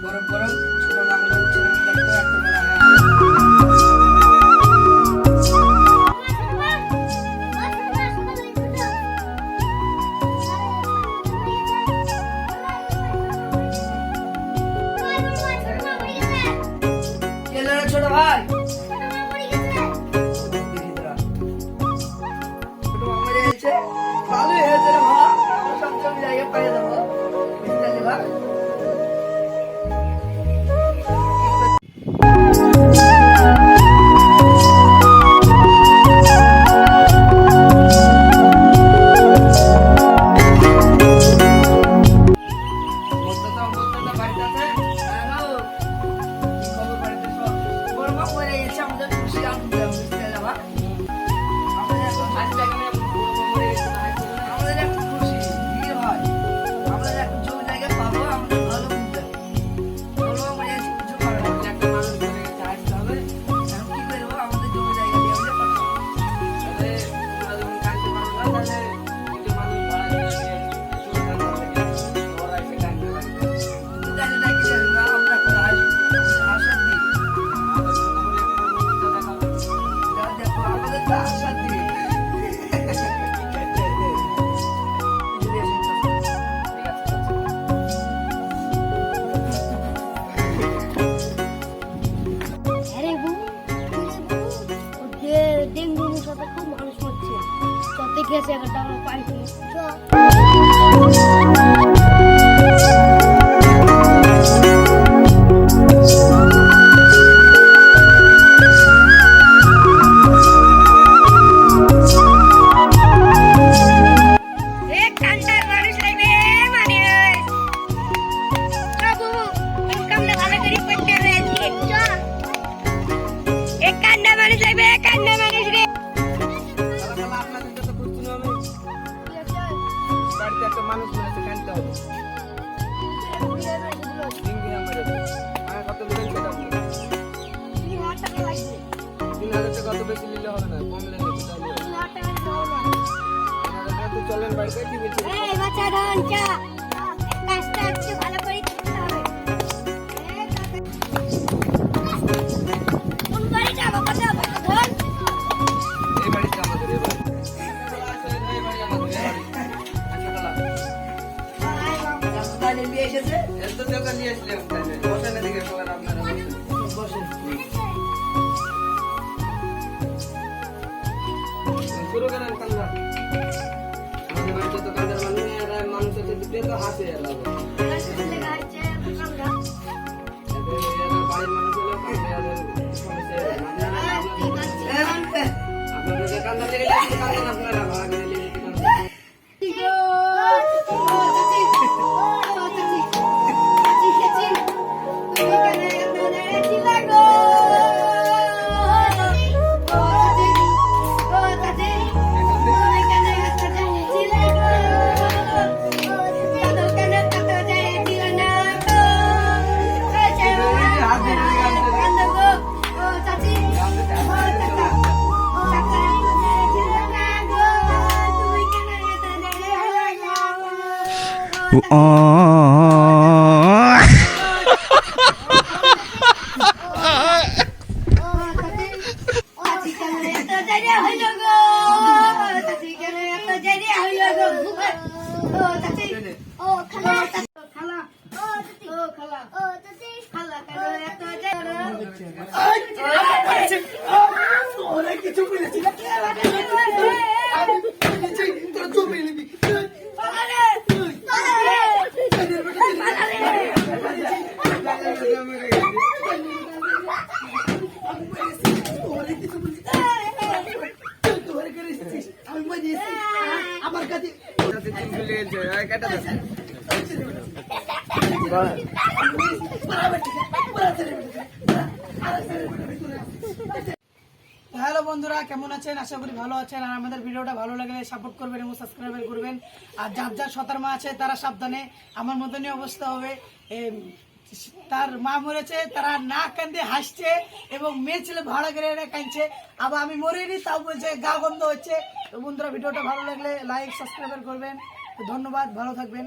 গরম গরম ছোট বাংলা ছেলে দেখতে এত বেলা ছোট ভাই ভালোই হয়েছে রে ভাই, আমরা সব জমি জায়গা পেয়ে যাবো বুঝতে ভাই। ডেঙ্গু মশাটা খুব মানুষ হচ্ছে সব দেখে আছে একটা পাইছি মানুষ মরেছে কানতে হবে কত কত বেশি নিলে হবে না, কম লেগে চলেন বাড়িতে কি বলছি শুরু করেন কান্দা। আমাদের বাড়িতে তো কান্দার মানুষ আছে দুটো তো হাসে বাড়ির মানুষ হলেও আপনাদের কান্দা লেগে যাচ্ছে কান্দেন আপনারা ভাড়া করে লেগে হ্যালো বন্ধুরা, কেমন আছেন? আশা করি ভালো আছেন। আর আমাদের ভিডিওটা ভালো লাগলে সাপোর্ট করবেন এবং সাবস্ক্রাইব করবেন। আর যার যার সতার মা আছে তারা সাবধানে, আমার মতনই অবস্থা হবে। তার মা মরেছে, তারা না কান্দে হাসছে এবং মেয়ে ছেলে ভাড়া করে কাঁদছে। আবার আমি মরিনি তাও বলছে গা গন্ধ হচ্ছে। তো বন্ধুরা, ভিডিওটা ভালো লাগলে লাইক সাবস্ক্রাইব করবেন। ধন্যবাদ, ভালো থাকবেন।